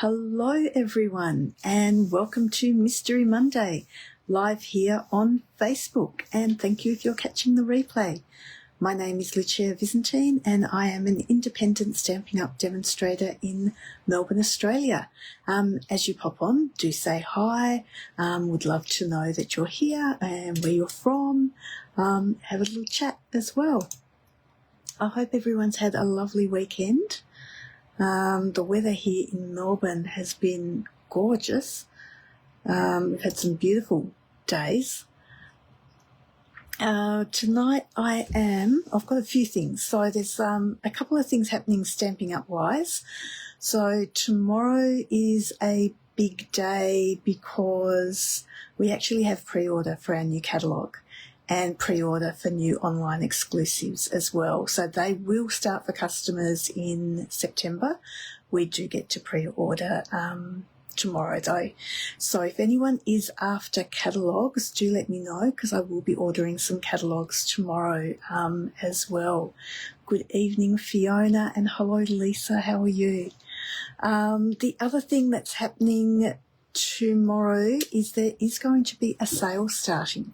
Hello everyone and welcome to Mystery Monday, live here on Facebook, and thank you if you're catching the replay. My name is Lucia Visentin and I am an Independent Stampin Up demonstrator in Melbourne, Australia. As you pop on, do say hi, would love to know that you're here and where you're from, have a little chat as well. I hope everyone's had a lovely weekend. The weather here in Melbourne has been gorgeous. We've had some beautiful days. Tonight I've got a few things. So there's a couple of things happening Stampin' Up wise. So tomorrow is a big day because we actually have pre-order for our new catalogue and pre-order for new online exclusives as well. So they will start for customers in September. We do get to pre-order tomorrow though. So if anyone is after catalogues, do let me know because I will be ordering some catalogues tomorrow as well. Good evening, Fiona, and hello, Lisa. How are you? The other thing that's happening tomorrow is there is going to be a sale starting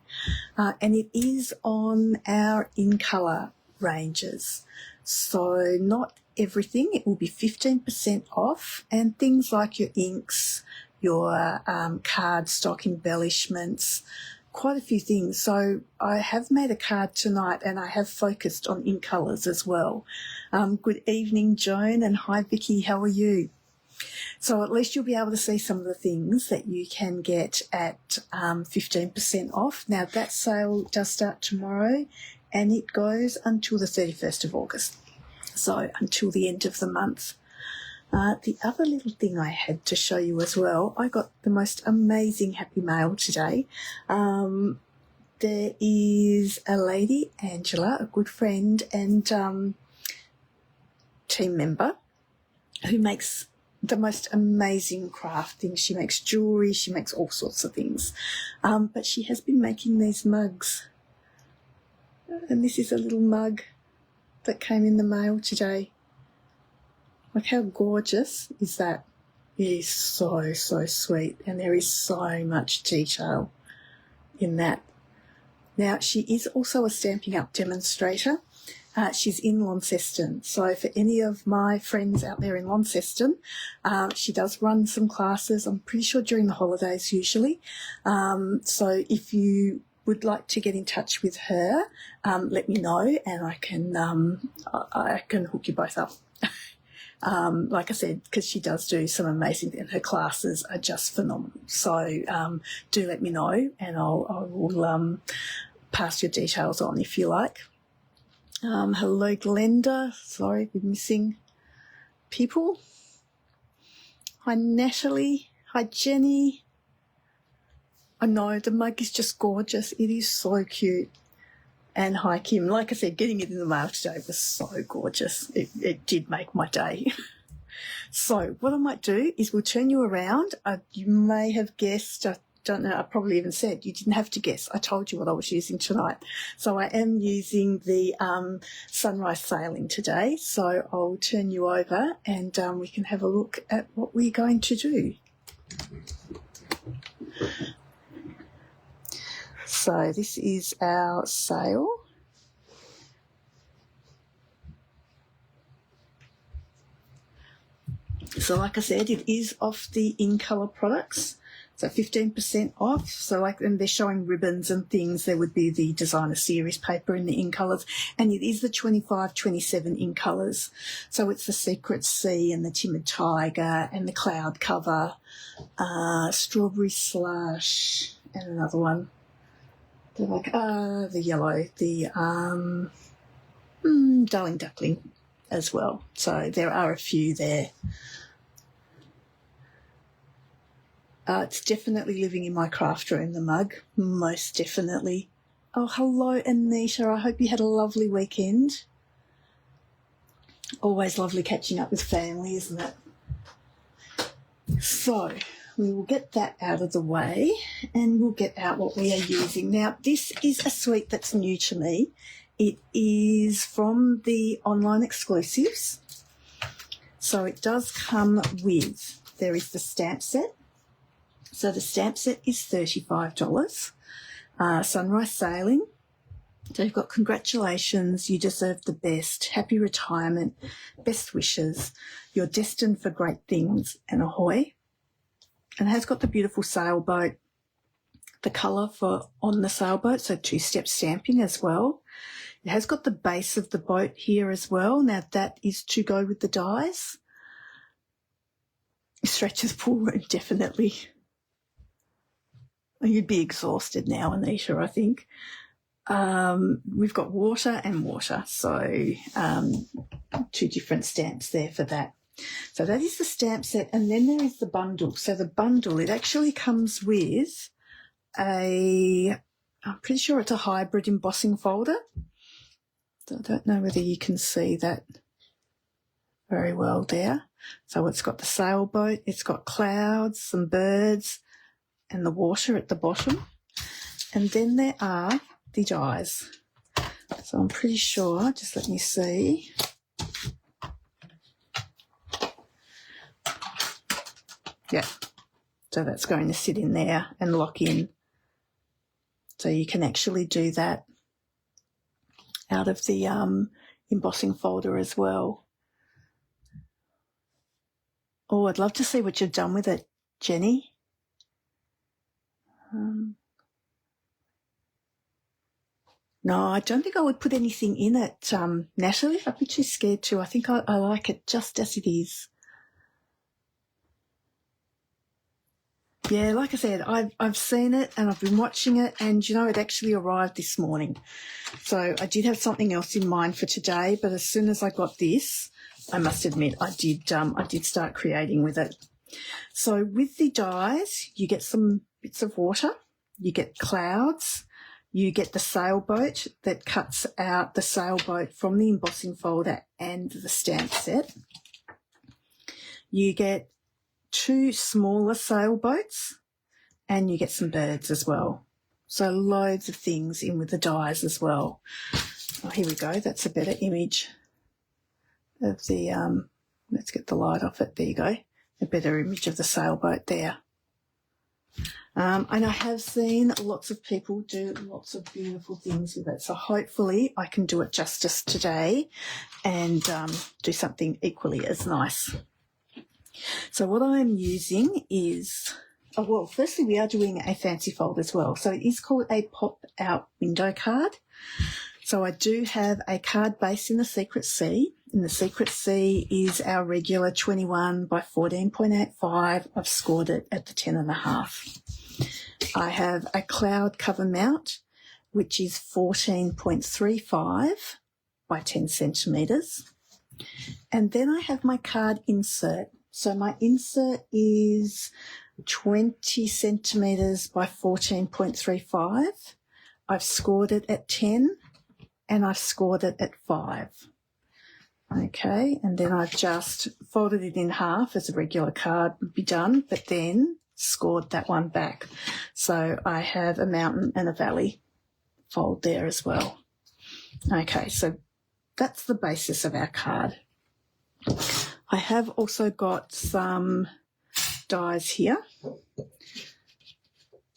and it is on our in colour ranges. So not everything, it will be 15% off, and things like your inks, your card stock embellishments, quite a few things. So I have made a card tonight and I have focused on in colours as well. Good evening, Joan, and hi Vicky, how are you? So at least you'll be able to see some of the things that you can get at 15% off. Now that sale does start tomorrow and it goes until the 31st of August. So until the end of the month. The other little thing I had to show you as well, I got the most amazing happy mail today. There is a lady, Angela, a good friend and team member, who makes the most amazing craft things. She makes jewellery, she makes all sorts of things. But she has been making these mugs. And this is a little mug that came in the mail today. Look how gorgeous is that? It is so, so sweet, and there is so much detail in that. Now, she is also a Stampin' Up demonstrator. She's in Launceston. So for any of my friends out there in Launceston, she does run some classes, I'm pretty sure during the holidays usually. So if you would like to get in touch with her, let me know and I can hook you both up. Like I said, because she does do some amazing, and her classes are just phenomenal. So do let me know and I will pass your details on if you like. Hello, Glenda. Sorry, we're missing people. Hi, Natalie. Hi, Jenny. I know, the mug is just gorgeous. It is so cute. And hi, Kim. Like I said, getting it in the mail today was so gorgeous. It did make my day. So what I might do is we'll turn you around. You may have guessed, I don't know, I probably even said you didn't have to guess. I told you what I was using tonight. So I am using the Sunrise Sailing today. So I'll turn you over and we can have a look at what we're going to do. So this is our sail. So like I said, it is off the in colour products. So 15% off. So and they're showing ribbons and things. There would be the designer series paper in the in colours, and it is the 25-27 in colours. So it's the Secret Sea and the Timid Tiger and the Cloud Cover, Strawberry Slush, and another one. They're like the yellow, the Darling Duckling as well. So there are a few there. It's definitely living in my craft room, the mug, most definitely. Oh, hello, Anita. I hope you had a lovely weekend. Always lovely catching up with family, isn't it? So we will get that out of the way and we'll get out what we are using. Now, this is a suite that's new to me. It is from the online exclusives. So it does come with there is the stamp set. So the stamp set is $35. Sunrise Sailing. So you've got congratulations, you deserve the best, happy retirement, best wishes, you're destined for great things, and ahoy. And it has got the beautiful sailboat, the colour for on the sailboat, so two-step stamping as well. It has got the base of the boat here as well. Now that is to go with the dies. Stretches pool room, definitely. You'd be exhausted now, Anita, I think. We've got water and water, so two different stamps there for that. So that is the stamp set, and then there is the bundle. So the bundle, it actually comes with I'm pretty sure it's a hybrid embossing folder. So I don't know whether you can see that very well there. So it's got the sailboat, it's got clouds, some birds, and the water at the bottom. And then there are the dies. So I'm pretty sure, just let me see. Yeah, so that's going to sit in there and lock in. So you can actually do that out of the embossing folder as well. Oh, I'd love to see what you've done with it, Jenny. No, I don't think I would put anything in it, Natalie. I'd be too scared to. I think I like it just as it is. Yeah, like I said, I've seen it and I've been watching it, and, you know, it actually arrived this morning. So I did have something else in mind for today, but as soon as I got this, I must admit I did start creating with it. So with the dies, you get some bits of water, you get clouds, you get the sailboat that cuts out the sailboat from the embossing folder and the stamp set. You get two smaller sailboats, and you get some birds as well. So loads of things in with the dies as well. Oh, here we go. That's a better image of the, let's get the light off it. There you go. A better image of the sailboat there. And I have seen lots of people do lots of beautiful things with it. So hopefully I can do it justice today and do something equally as nice. So what I'm using is, well, firstly we are doing a fancy fold as well. So it is called a pop-out window card. So I do have a card base in the Secret C. And the Secret C is our regular 21 by 14.85. I've scored it at the 10.5. I have a cloud cover mount, which is 14.35 by 10 centimetres. And then I have my card insert. So my insert is 20 centimetres by 14.35. I've scored it at 10 and I've scored it at 5. Okay, and then I've just folded it in half as a regular card would be done, but then scored that one back. So I have a mountain and a valley fold there as well. Okay, so that's the basis of our card. I have also got some dies here,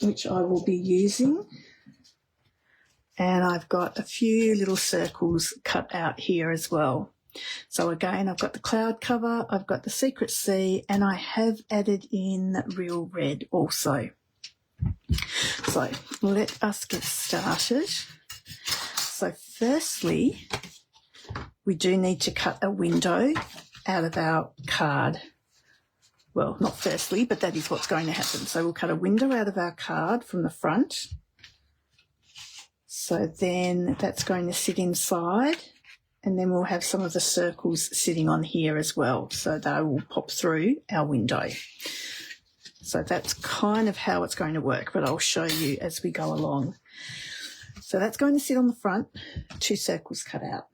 which I will be using. And I've got a few little circles cut out here as well. So again, I've got the cloud cover, I've got the Secret C, and I have added in real red also. So let us get started. So firstly, we do need to cut a window out of our card. Well, not firstly, but that is what's going to happen. So we'll cut a window out of our card from the front. So then that's going to sit inside, and then we'll have some of the circles sitting on here as well. So they will pop through our window. So that's kind of how it's going to work, but I'll show you as we go along. So that's going to sit on the front, two circles cut out.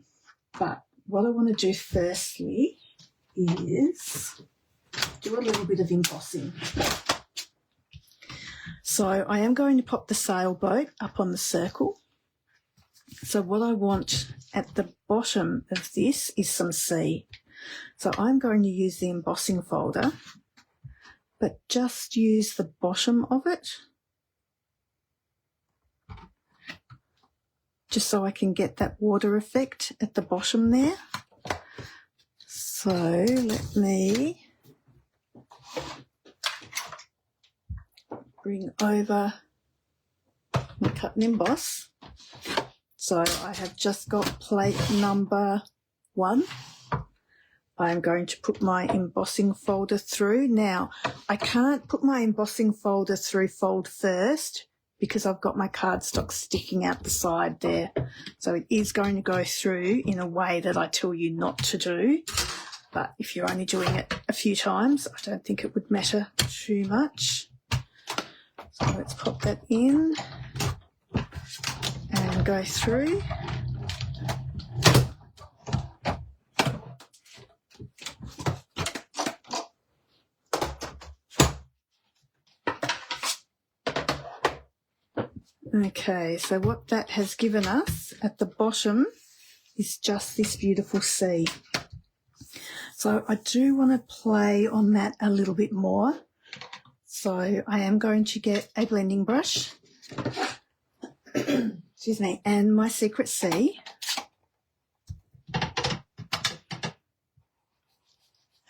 But what I want to do firstly is do a little bit of embossing. So I am going to pop the sailboat up on the circle. So what I want at the bottom of this is some C. So I'm going to use the embossing folder but just use the bottom of it, just so I can get that water effect at the bottom there. So let me bring over my cut and emboss. So I have just got plate number 1. I'm going to put my embossing folder through. Now, I can't put my embossing folder through fold first because I've got my cardstock sticking out the side there. So it is going to go through in a way that I tell you not to do. But if you're only doing it a few times, I don't think it would matter too much. So let's pop that in and go through. Okay, so what that has given us at the bottom is just this beautiful sea. So I do want to play on that a little bit more. So I am going to get a blending brush, excuse me, and my Secret Sea.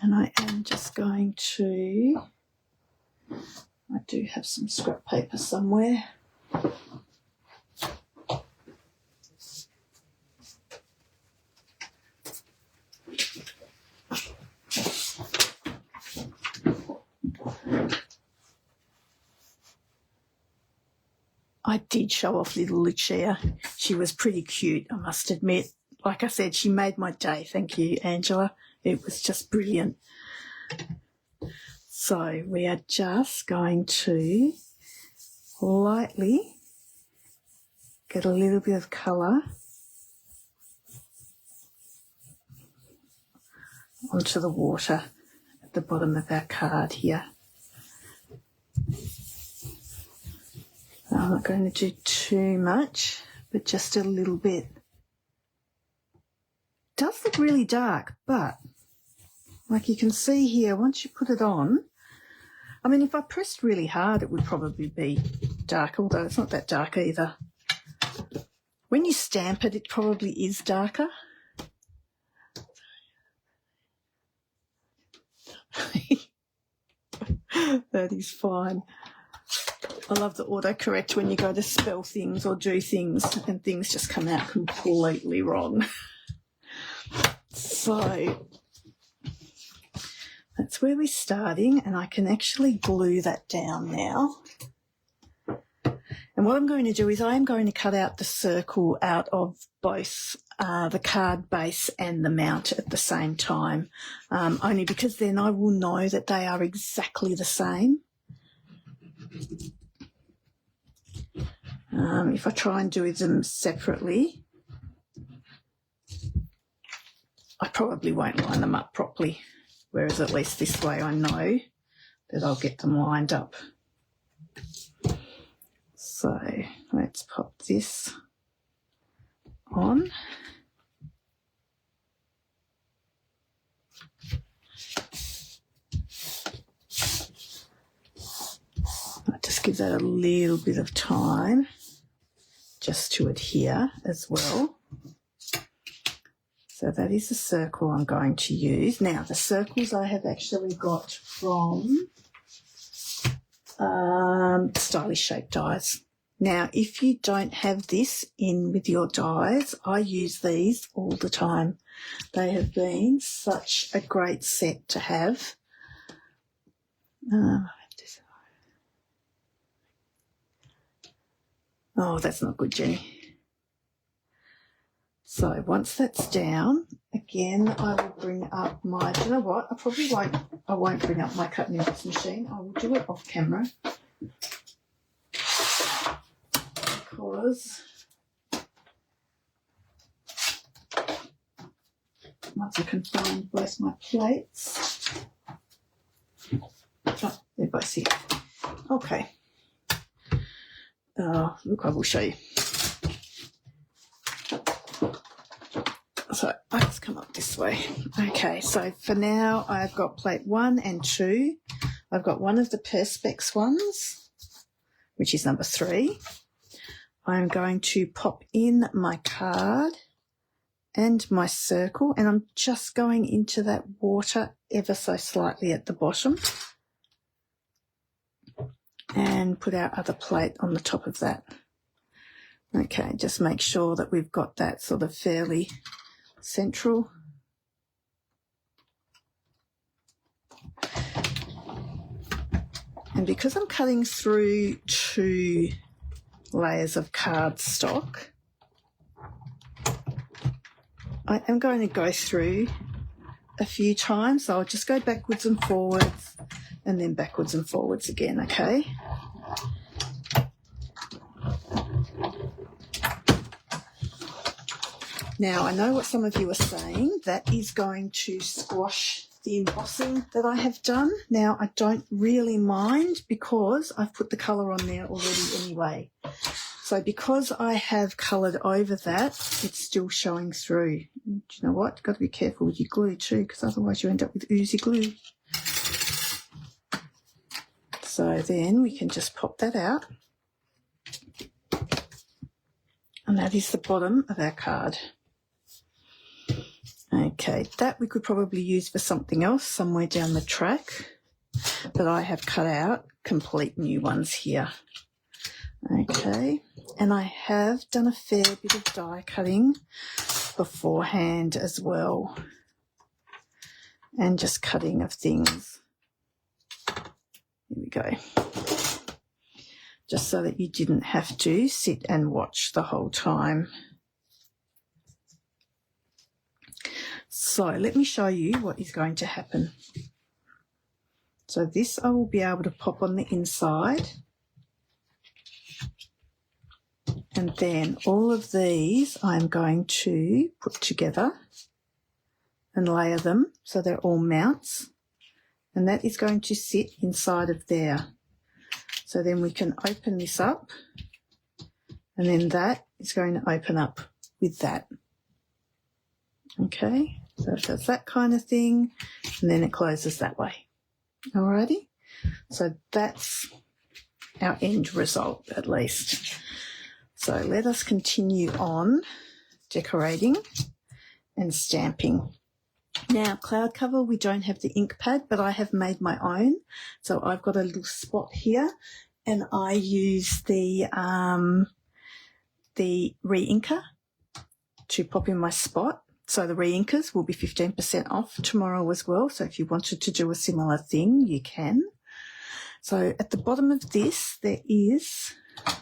And I am just going to, I do have some scrap paper somewhere. I did show off little Lucia. She was pretty cute, I must admit. Like I said, she made my day. Thank you, Angela. It was just brilliant. So we are just going to lightly get a little bit of colour onto the water at the bottom of our card here. I'm not going to do too much, but just a little bit. It does look really dark, but like you can see here, once you put it on, I mean, if I pressed really hard, it would probably be darker, although it's not that dark either. When you stamp it, it probably is darker. That is fine. I love the autocorrect when you go to spell things or do things and things just come out completely wrong. So that's where we're starting, and I can actually glue that down now. And what I'm going to do is I am going to cut out the circle out of both the card base and the mount at the same time, only because then I will know that they are exactly the same. If I try and do them separately, I probably won't line them up properly, whereas at least this way I know that I'll get them lined up. So let's pop this on. I'll just give that a little bit of time just to adhere as well. So that is the circle I'm going to use. Now, the circles I have actually got from Stylish Shape dies. Now, if you don't have this in with your dies, I use these all the time. They have been such a great set to have. Oh, that's not good, Jenny. So once that's down, again, I will bring up my, do you know what? I won't bring up my cut and emboss machine. I will do it off camera. Because once I can find both my plates. Oh, they're both here. Okay. Look, I will show you. So I just come up this way. Okay, so for now I've got plate 1 and 2. I've got one of the Perspex ones, which is number 3. I'm going to pop in my card and my circle, and I'm just going into that water ever so slightly at the bottom, and put our other plate on the top of that. Okay, just make sure that we've got that sort of fairly central. And because I'm cutting through 2 layers of cardstock, I am going to go through a few times. So I'll just go backwards and forwards and then backwards and forwards again, okay? Now, I know what some of you are saying, that is going to squash the embossing that I have done. Now, I don't really mind because I've put the colour on there already anyway. So because I have coloured over that, it's still showing through. Do you know what? You've got to be careful with your glue too, because otherwise you end up with oozy glue. So then we can just pop that out. And that is the bottom of our card. Okay, that we could probably use for something else somewhere down the track, but I have cut out complete new ones here. Okay, and I have done a fair bit of die cutting beforehand as well, and just cutting of things. Here we go. Just so that you didn't have to sit and watch the whole time. So let me show you what is going to happen. So this I will be able to pop on the inside. And then all of these I'm going to put together and layer them so they're all mounts. And that is going to sit inside of there. So then we can open this up, and then that is going to open up with that. Okay, so it does that kind of thing, and then it closes that way. Alrighty, so that's our end result at least. So let us continue on decorating and stamping. Now, cloud cover, we don't have the ink pad, but I have made my own. So I've got a little spot here, and I use the re-inker to pop in my spot. So the re-inkers will be 15% off tomorrow as well. So if you wanted to do a similar thing, you can. So at the bottom of this, there is,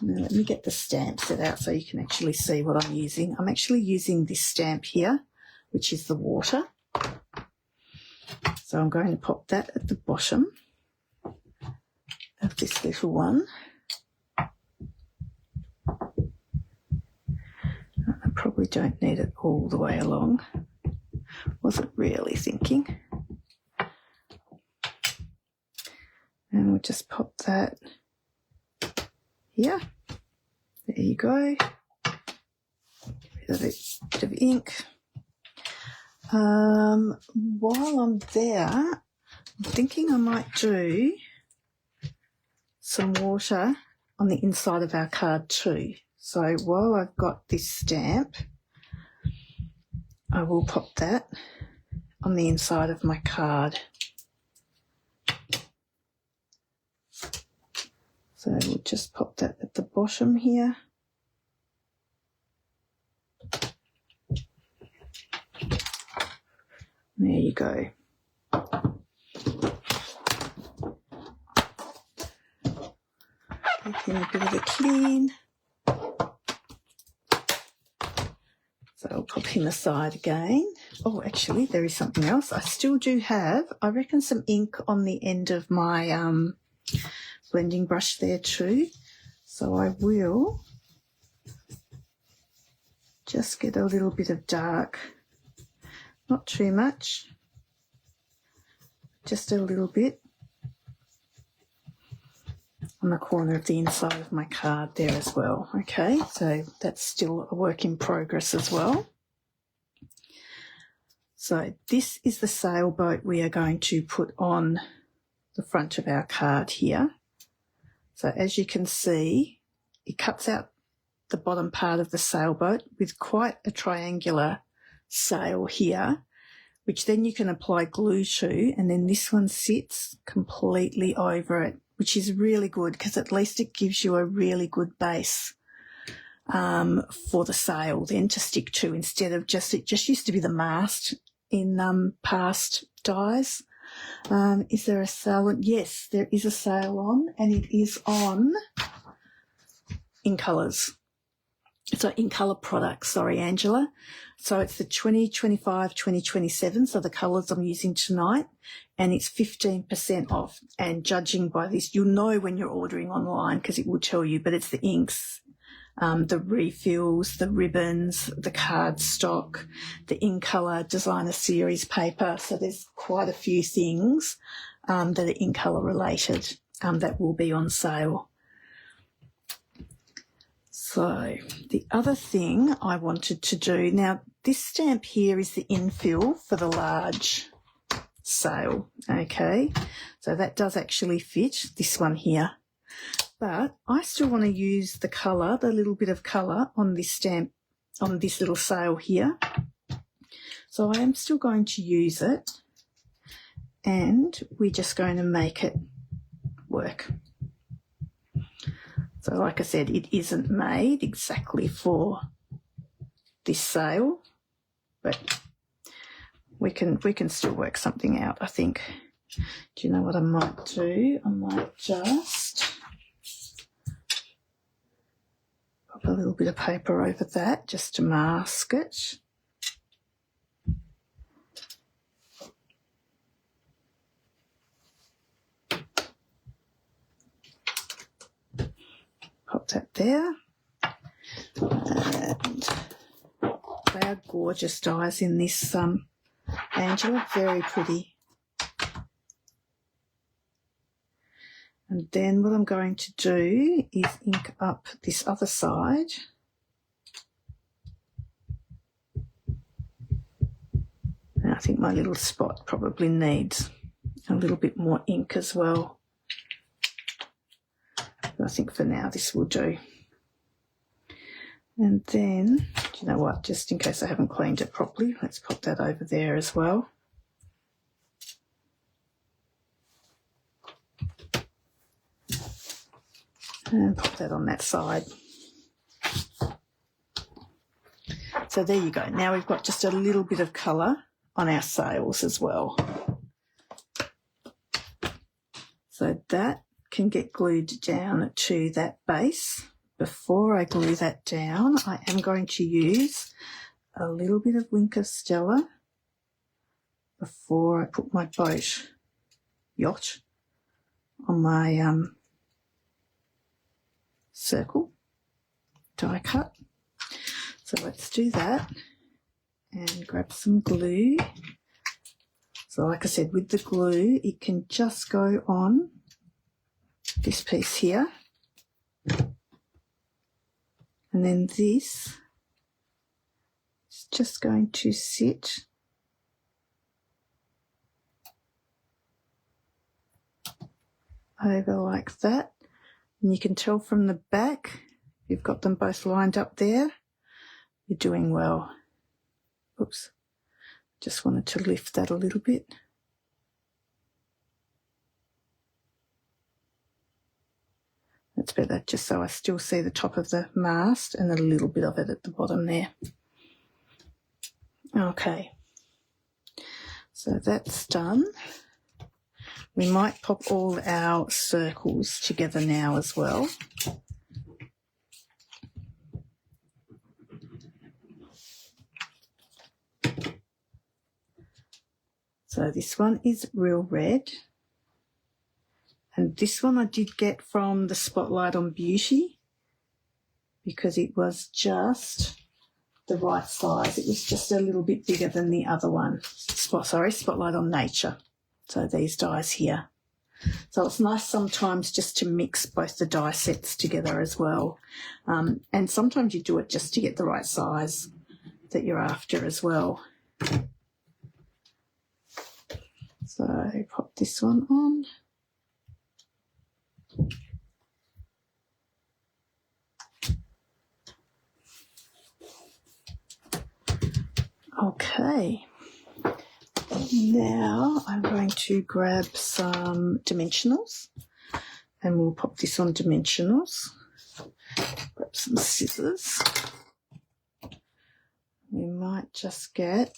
now let me get the stamp set out so you can actually see what I'm using. I'm actually using this stamp here, which is the water. So I'm going to pop that at the bottom of this little one. I probably don't need it all the way along. Wasn't really thinking. And we'll just pop that here. There you go. Bit of ink. While I'm there, I'm thinking I might do some water on the inside of our card too. So while I've got this stamp, I will pop that on the inside of my card. So we'll just pop that at the bottom here. There you go. Give a bit of a clean. So I'll pop him aside again. Oh, actually, there is something else. I still do have, I reckon, some ink on the end of my blending brush there too. So I will just get a little bit of dark. Not too much, just a little bit on the corner of the inside of my card there as well. Okay, so that's still a work in progress as well. So this is the sailboat we are going to put on the front of our card here. So as you can see, it cuts out the bottom part of the sailboat with quite a triangular sail here, which then you can apply glue to, and then this one sits completely over it, which is really good because at least it gives you a really good base for the sail then to stick to, instead of just, it just used to be the mast in past dies. Is there a sail on? Yes, there is a sail on, and it is on in colours. So in colour products, sorry, Angela. So it's the 2025, 2027, so the colours I'm using tonight, and it's 15% off. And judging by this, you'll know when you're ordering online because it will tell you, but it's the inks, the refills, the ribbons, the cardstock, the in colour designer series paper. So there's quite a few things that are in colour related that will be on sale. So the other thing I wanted to do, now this stamp here is the infill for the large sail, okay? So that does actually fit, this one here. But I still want to use the colour, the little bit of colour on this stamp, on this little sail here. So I am still going to use it, and we're just going to make it work. So like I said, it isn't made exactly for this sail, but we can still work something out, I think. Do you know what I might do? I might just pop a little bit of paper over that just to mask it. Pop that there. And they are gorgeous dies in this, Angela, very pretty. And then what I'm going to do is ink up this other side. And I think my little spot probably needs a little bit more ink as well. I think for now this will do. And then, do you know what, just in case I haven't cleaned it properly, let's pop that over there as well. And pop that on that side. So there you go. Now we've got just a little bit of colour on our sails as well. So that can get glued down to that base. Before I glue that down, I am going to use a little bit of Wink of Stella before I put my yacht on my circle die cut. So let's do that and grab some glue. So like I said, with the glue, it can just go on this piece here, and then this is just going to sit over like that, and you can tell from the back you've got them both lined up there. You're doing well. Oops, just wanted to lift that a little bit. That's better, just so I still see the top of the mast and a little bit of it at the bottom there. Okay, so that's done. We might pop all our circles together now as well. So this one is real red. And this one I did get from the Spotlight on Beauty because it was just the right size. It was just a little bit bigger than the other one. Spotlight on Nature. So these dies here. So it's nice sometimes just to mix both the die sets together as well. And sometimes you do it just to get the right size that you're after as well. So pop this one on. Okay, now I'm going to grab some dimensionals and we'll pop this on dimensionals. Grab some scissors. We might just get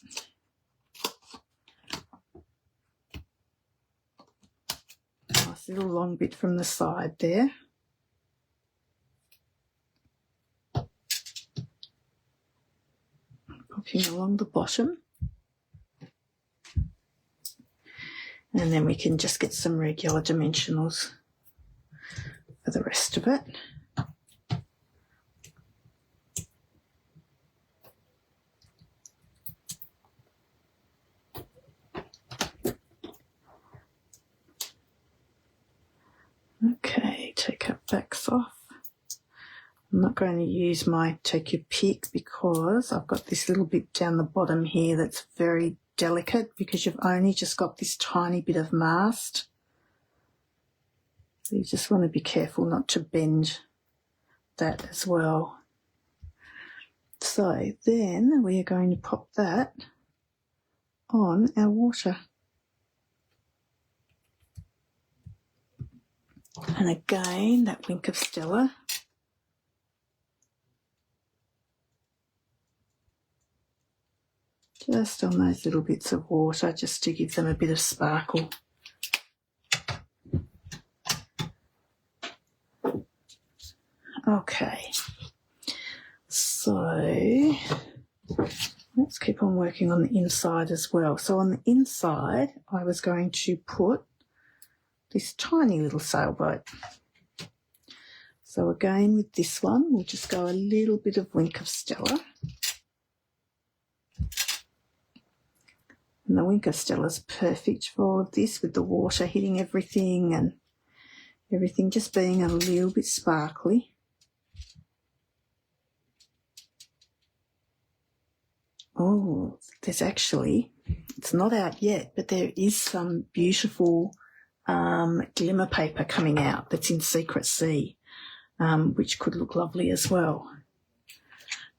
a nice little long bit from the side there. Popping along the bottom. And then we can just get some regular dimensionals for the rest of it. Okay, take our backs off. I'm not going to use my take your pick because I've got this little bit down the bottom here that's very delicate because you've only just got this tiny bit of mast. So you just want to be careful not to bend that as well. So then we are going to pop that on our water. And again, that Wink of Stella. Just on those little bits of water, just to give them a bit of sparkle. Okay, so let's keep on working on the inside as well. So on the inside, I was going to put this tiny little sailboat. So again, with this one, we'll just go a little bit of Wink of Stella. And the Wink of Stella is perfect for all of this, with the water hitting everything and everything just being a little bit sparkly. Oh, there's actually, it's not out yet, but there is some beautiful glimmer paper coming out that's in Secret Sea, which could look lovely as well,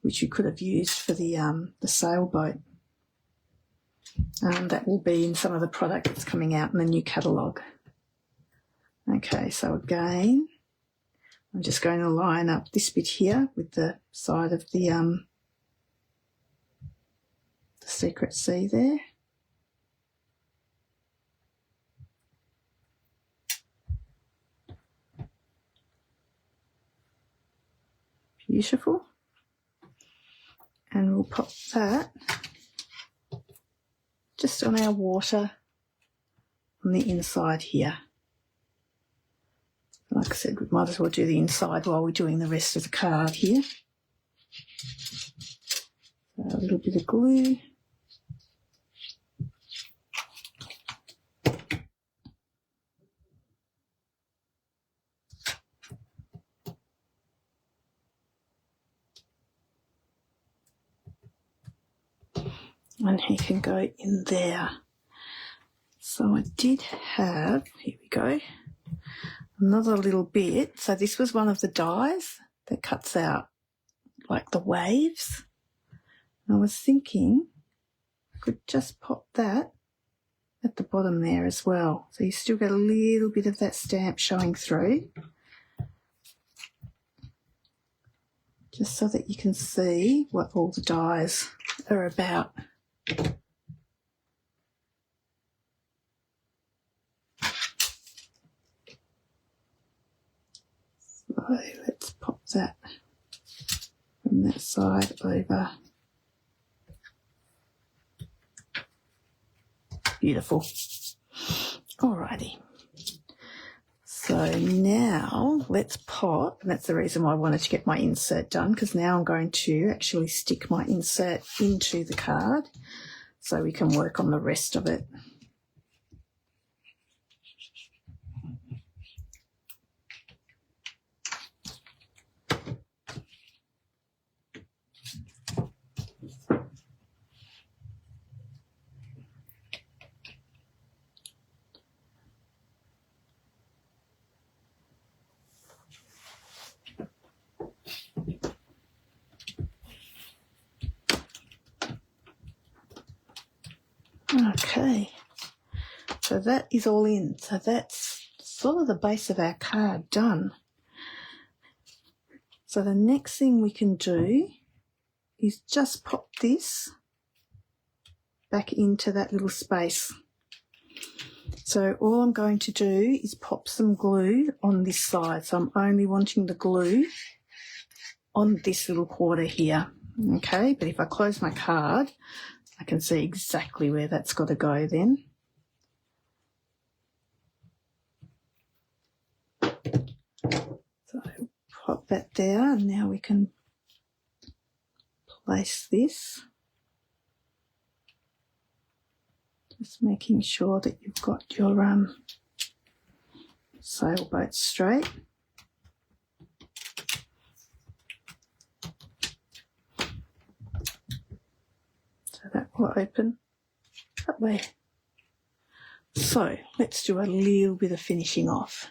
which you could have used for the sailboat. That will be in some of the product that's coming out in the new catalogue. Okay, so again, I'm just going to line up this bit here with the side of the Secret Sea there. Beautiful. And we'll pop that just on our water on the inside here. Like I said, we might as well do the inside while we're doing the rest of the card here. So a little bit of glue. And he can go in there. So I did have, here we go, another little bit. So this was one of the dies that cuts out like the waves. And I was thinking I could just pop that at the bottom there as well. So you still get a little bit of that stamp showing through. Just so that you can see what all the dies are about. So let's pop that from that side over. Beautiful. Alrighty. So now let's pop, and that's the reason why I wanted to get my insert done, because now I'm going to actually stick my insert into the card so we can work on the rest of it. Okay, so that is all in. So that's sort of the base of our card done. So the next thing we can do is just pop this back into that little space. So all I'm going to do is pop some glue on this side. So I'm only wanting the glue on this little quarter here. Okay, but if I close my card, I can see exactly where that's got to go then. So pop that there, and now we can place this. Just making sure that you've got your sailboat straight. So that will open that way. So let's do a little bit of finishing off.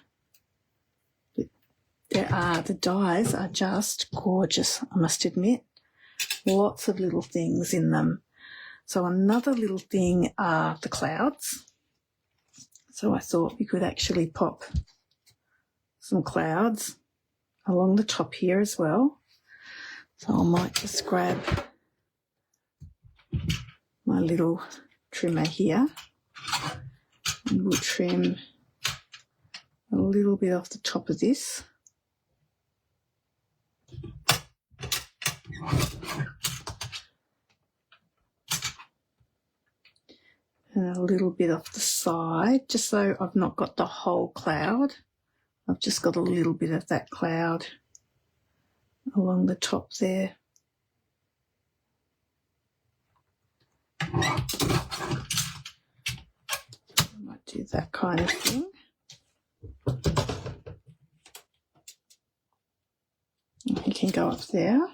The dies are just gorgeous, I must admit. Lots of little things in them. So another little thing are the clouds. So I thought we could actually pop some clouds along the top here as well. So I might just grab my little trimmer here and we'll trim a little bit off the top of this. And a little bit off the side, just so I've not got the whole cloud. I've just got a little bit of that cloud along the top there. I might do that kind of thing. You can go up there.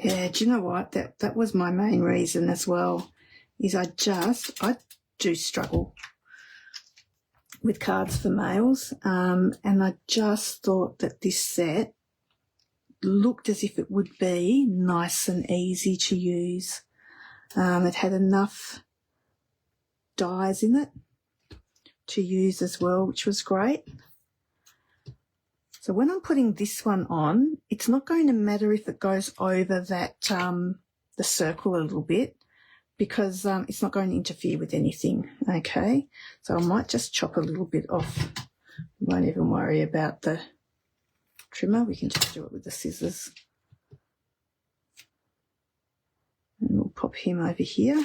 Yeah, do you know what? That was my main reason as well, is I do struggle with cards for males, and I just thought that this set looked as if it would be nice and easy to use. It had enough dies in it to use as well, which was great. So when I'm putting this one on, it's not going to matter if it goes over that the circle a little bit, because it's not going to interfere with anything, okay? So I might just chop a little bit off. We won't even worry about the trimmer. We can just do it with the scissors. And we'll pop him over here.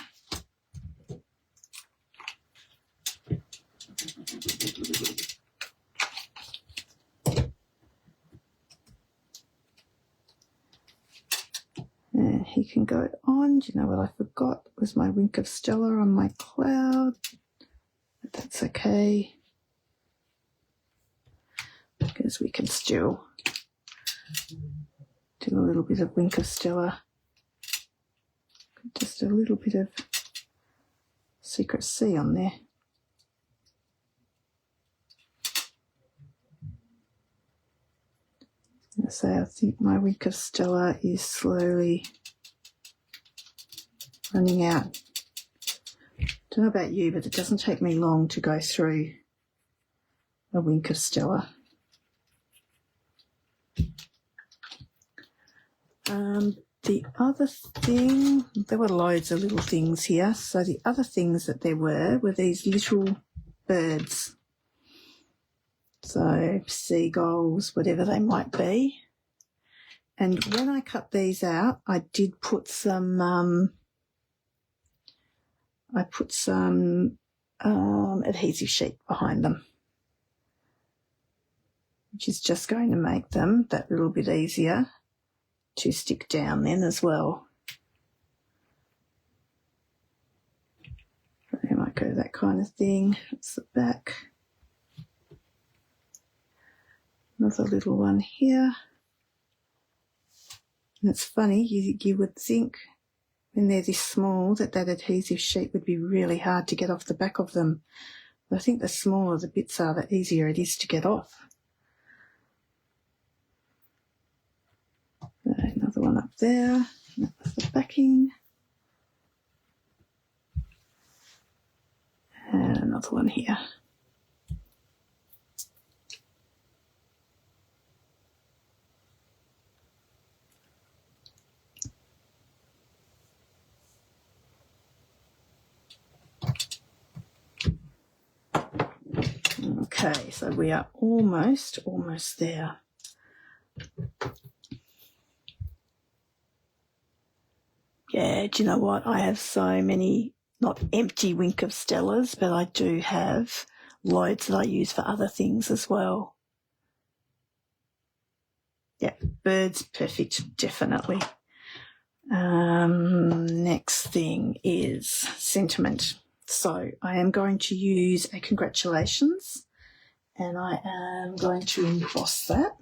And he can go on. Do you know what I forgot? It was my Wink of Stella on my cloud. But that's okay, because we can still do a little bit of Wink of Stella. Just a little bit of Secret C on there. So I think my Wink of Stella is slowly running out. Don't know about you, but it doesn't take me long to go through a Wink of Stella. The other thing, there were loads of little things here. So the other things that there were these little birds. So seagulls, whatever they might be. And when I cut these out, I did put some, adhesive sheet behind them, which is just going to make them that little bit easier to stick down then as well. I might go that kind of thing. That's the back. Another little one here. And it's funny, you would think when they're this small that adhesive sheet would be really hard to get off the back of them. But I think the smaller the bits are, the easier it is to get off. one up there. That was the backing. And another one here. Okay, so we are almost there. Yeah, do you know what? I have so many, not empty Wink of Stellas, but I do have loads that I use for other things as well. Yeah, birds, perfect, definitely. Next thing is sentiment. So I am going to use a congratulations, and I am going to emboss that.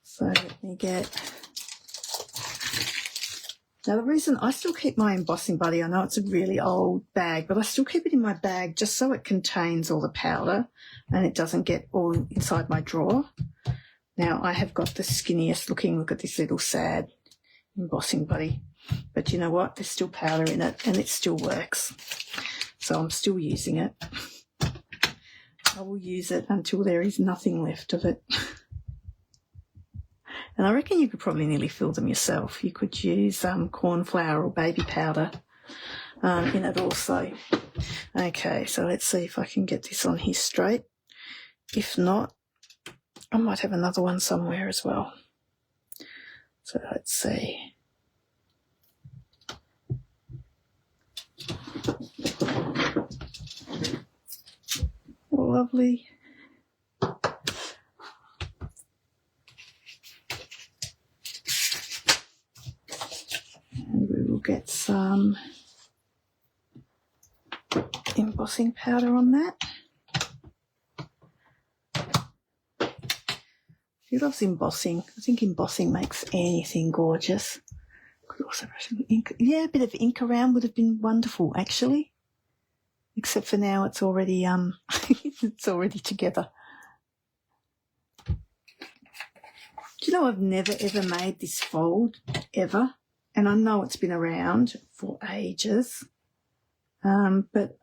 So let me get... Now the reason I still keep my embossing buddy, I know it's a really old bag, but I still keep it in my bag just so it contains all the powder and it doesn't get all inside my drawer. Now I have got the skinniest looking, look at this little sad embossing buddy. But you know what? There's still powder in it and it still works. So I'm still using it. I will use it until there is nothing left of it. And I reckon you could probably nearly fill them yourself. You could use corn flour or baby powder in it also. Okay, so let's see if I can get this on here straight. If not, I might have another one somewhere as well. So let's see. Lovely. And we will get some embossing powder on that. Who loves embossing? I think embossing makes anything gorgeous. Could also brush some ink. Yeah, a bit of ink around would have been wonderful, actually. Except for now, it's already it's already together. Do you know I've never ever made this fold ever, and I know it's been around for ages, but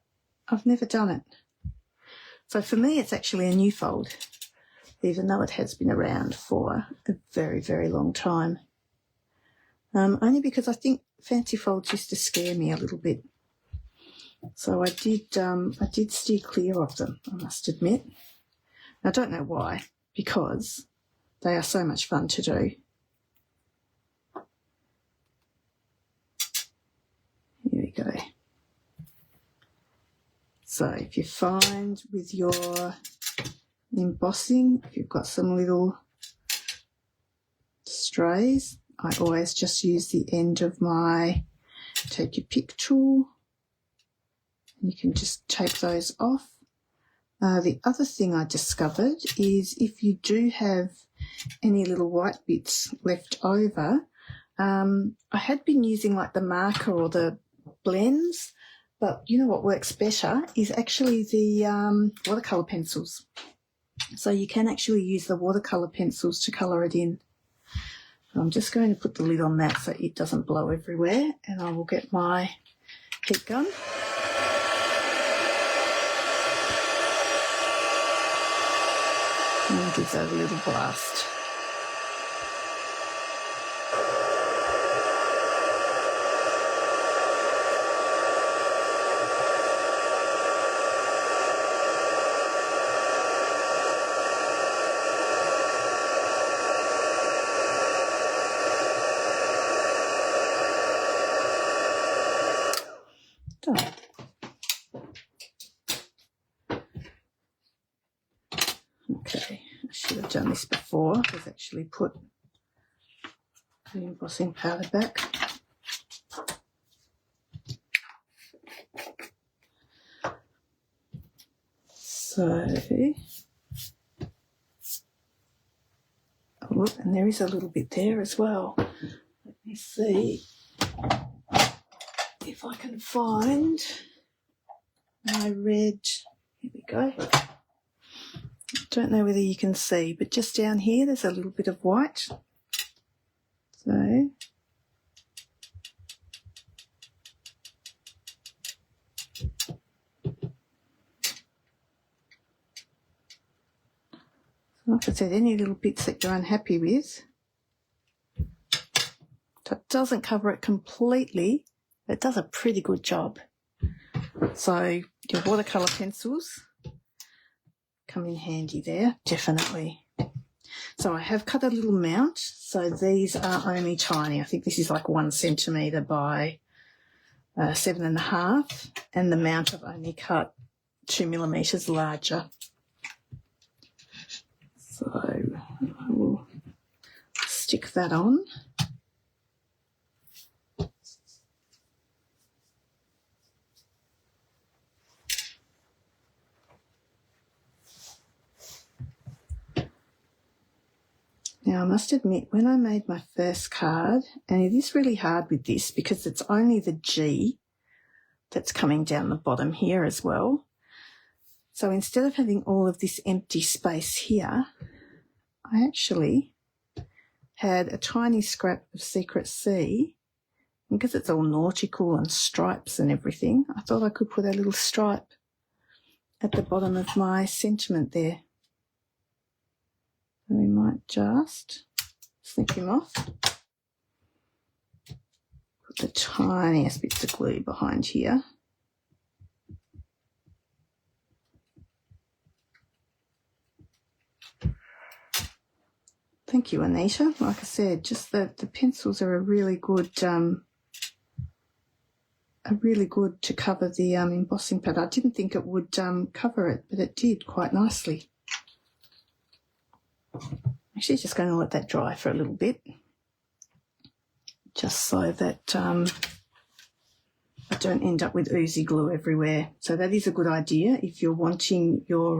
I've never done it. So for me, it's actually a new fold, even though it has been around for a very, very long time. Only because I think fancy folds used to scare me a little bit. So I did steer clear of them, I must admit. I don't know why, because they are so much fun to do. Here we go. So if you find with your embossing, if you've got some little strays, I always just use the end of my take your pick tool. You can just tape those off. The other thing I discovered is if you do have any little white bits left over, I had been using like the marker or the blends, but you know what works better is actually the watercolour pencils. So you can actually use the watercolour pencils to colour it in. I'm just going to put the lid on that so it doesn't blow everywhere, and I will get my heat gun. And give that a little blast. Done. Okay, I should have done this before. I've actually put the embossing powder back. So, oh look, and there is a little bit there as well. Let me see if I can find my red. Here we go. Don't know whether you can see, but just down here there's a little bit of white. So like I said, any little bits that you're unhappy with, so it doesn't cover it completely, but it does a pretty good job. So your watercolour pencils come in handy there, definitely. So I have cut a little mount, so these are only tiny. I think this is like 1 centimetre by 7.5, and the mount I've only cut 2 millimetres larger. So I will stick that on. Now, I must admit, when I made my first card, and it is really hard with this because it's only the G that's coming down the bottom here as well. So instead of having all of this empty space here, I actually had a tiny scrap of Secret C. And because it's all nautical and stripes and everything, I thought I could put a little stripe at the bottom of my sentiment there. So we might just snip him off. Put the tiniest bits of glue behind here. Thank you, Anita. Like I said, just the pencils are a really good to cover the embossing pad. I didn't think it would cover it, but it did quite nicely. Actually, just going to let that dry for a little bit, just so that I don't end up with oozy glue everywhere. So that is a good idea if you're wanting your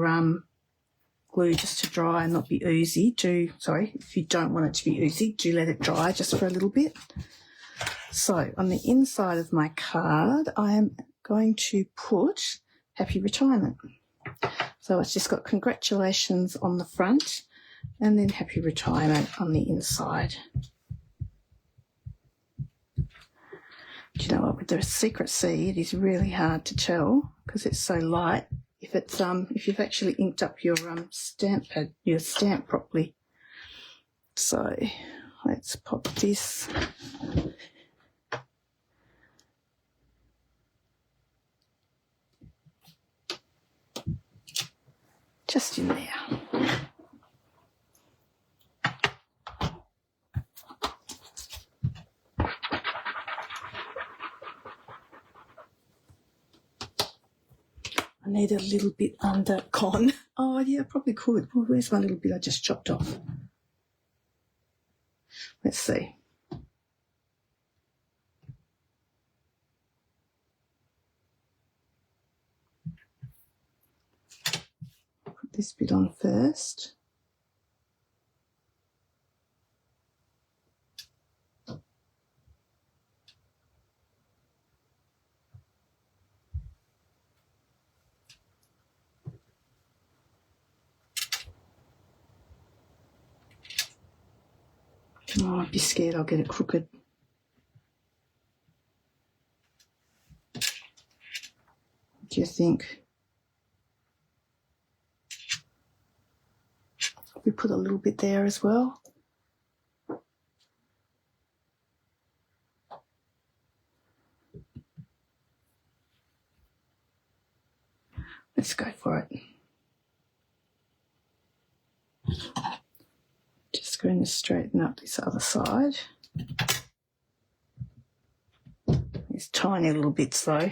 glue just to dry and not be oozy. If you don't want it to be oozy, do let it dry just for a little bit. So on the inside of my card, I am going to put Happy Retirement. So it's just got congratulations on the front and then Happy Retirement on the inside. Do you know what, with the Secret C, it is really hard to tell because it's so light if you've actually inked up your stamp pad, your stamp properly. So let's pop this just in there. I need a little bit under con. Oh, yeah, I probably could. Well, where's my little bit I just chopped off? Let's see. Put this bit on first. Oh, I'd be scared I'll get it crooked. What do you think? We put a little bit there as well. Let's go for it. Just going to straighten up this other side. These tiny little bits though.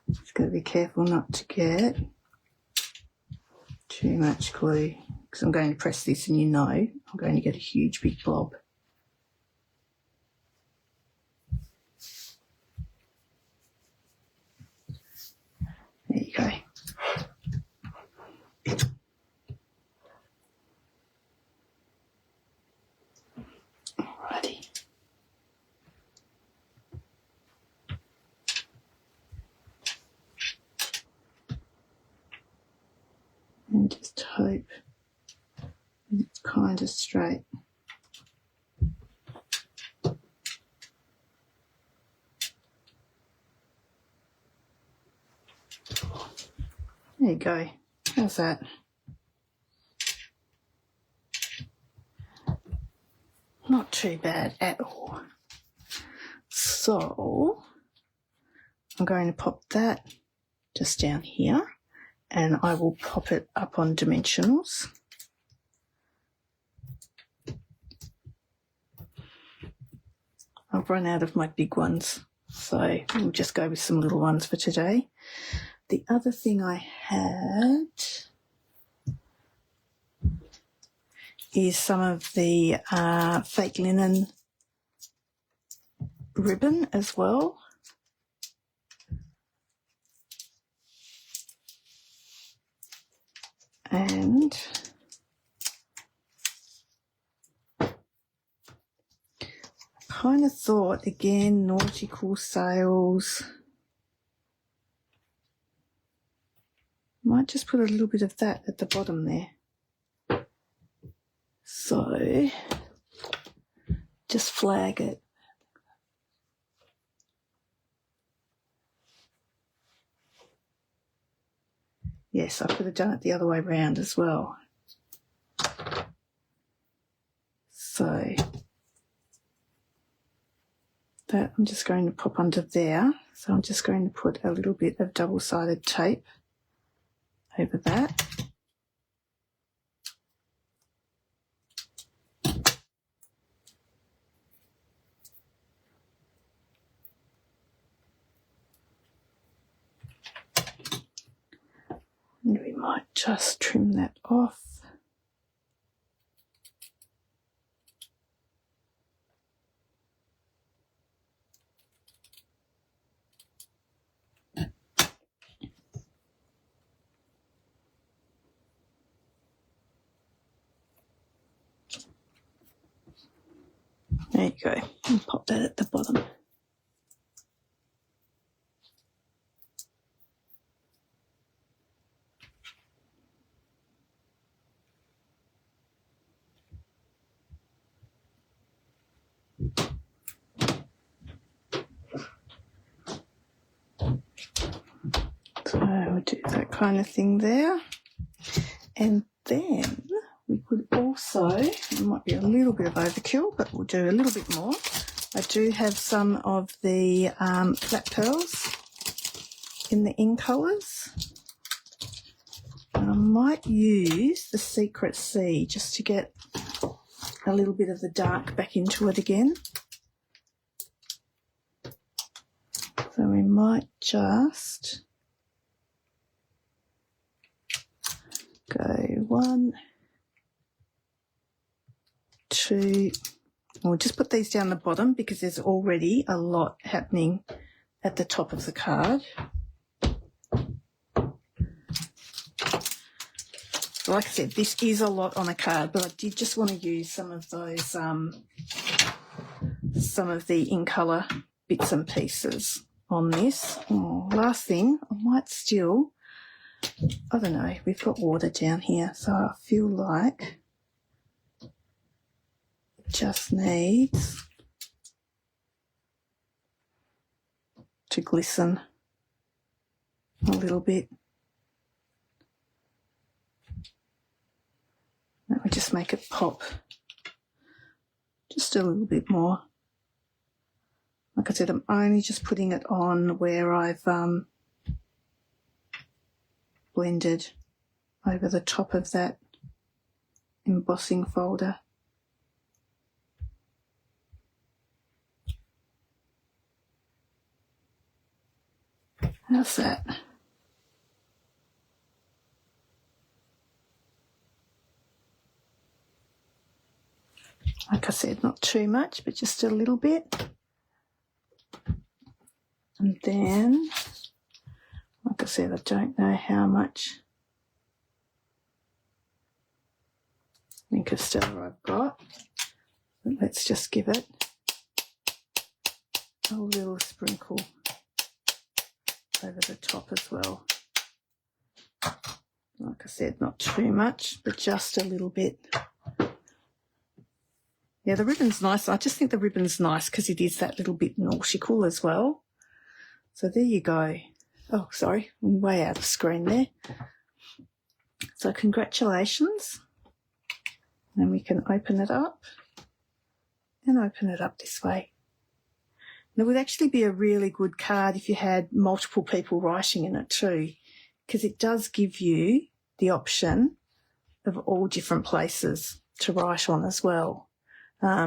Just got to be careful not to get too much glue because I'm going to press this and I'm going to get a huge big blob. There you go. Alrighty. just hope it's kind of straight. There you go. How's that? Not too bad at all. So I'm going to pop that just down here, and I will pop it up on dimensionals. I've run out of my big ones, so we'll just go with some little ones for today. The other thing I had is some of the fake linen ribbon as well. And kind of thought, again, nautical sails. Might just put a little bit of that at the bottom there. So just flag it. Yes, I could have done it the other way around as well. So that I'm just going to pop under there. So I'm just going to put a little bit of double-sided tape over that. And we might just trim that off. There you go, and pop that at the bottom. So we'll do that kind of thing there. And then we could also, it might be a little bit of overkill, but we'll do a little bit more. I do have some of the flat pearls in the in colours. And I might use the Secret Sea just to get a little bit of the dark back into it again. So we might just go 1, 2, we'll just put these down the bottom because there's already a lot happening at the top of the card. So like I said, this is a lot on a card, but I did just want to use some of those, some of the in colour bits and pieces on this. Oh, last thing, I might still, I don't know, we've got water down here, so I feel like it just needs to glisten a little bit. Let me just make it pop just a little bit more. Like I said, I'm only just putting it on where I've blended over the top of that embossing folder. How's that? Like I said, not too much, but just a little bit. And then, like I said, I don't know how much Wink of Stella I've got, but let's just give it a little sprinkle over the top as well. Like I said, not too much, but just a little bit. Yeah, the ribbon's nice. I just think the ribbon's nice because it is that little bit nautical as well. So there you go. Oh, sorry, I'm way out of screen there. So congratulations. And we can open it up and open it up this way. And it would actually be a really good card if you had multiple people writing in it too, because it does give you the option of all different places to write on as well.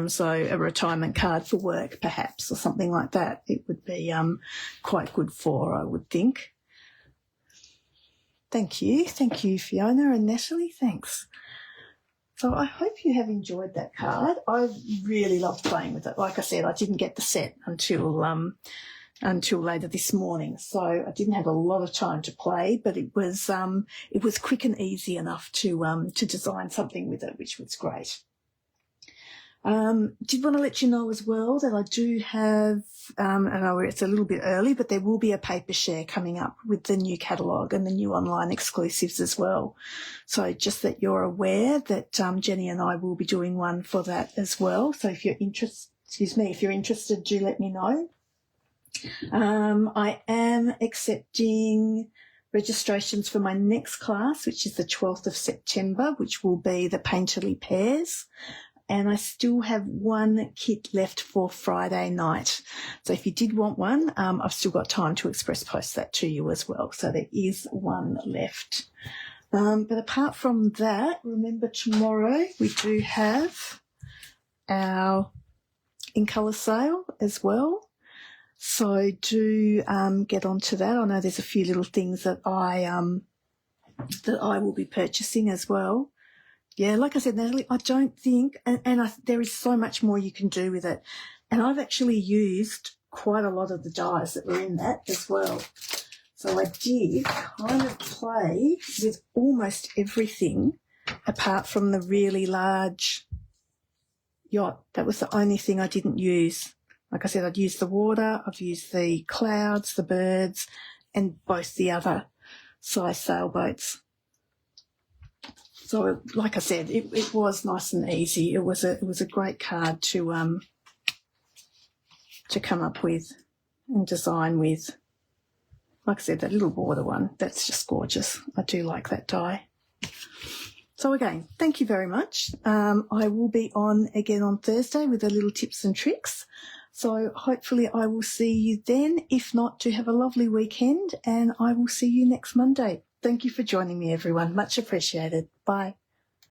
So a retirement card for work, perhaps, or something like that, it would be quite good for, I would think. Thank you, Fiona and Natalie, thanks. So I hope you have enjoyed that card. I really loved playing with it. Like I said, I didn't get the set until later this morning, so I didn't have a lot of time to play, but it was quick and easy enough to design something with it, which was great. Did want to let you know as well that I do have, I know it's a little bit early, but there will be a paper share coming up with the new catalogue and the new online exclusives as well. So just that you're aware that Jenny and I will be doing one for that as well. So if you're interested, do let me know. I am accepting registrations for my next class, which is the 12th of September, which will be the Painterly Pairs. And I still have one kit left for Friday night. So if you did want one, I've still got time to express post that to you as well. So there is one left. But apart from that, remember tomorrow we do have our in colour sale as well. So do get onto that. I know there's a few little things that I will be purchasing as well. Yeah, like I said, Natalie, I don't think, there is so much more you can do with it. And I've actually used quite a lot of the dies that were in that as well. So I did kind of play with almost everything apart from the really large yacht. That was the only thing I didn't use. Like I said, I'd used the water, I've used the clouds, the birds, and both the other size sailboats. So, like I said, it was nice and easy. It was a great card to come up with and design with. Like I said, that little border one, that's just gorgeous. I do like that die. So again, thank you very much. I will be on again on Thursday with a little tips and tricks. So hopefully I will see you then. If not, do have a lovely weekend, and I will see you next Monday. Thank you for joining me, everyone. Much appreciated. Bye.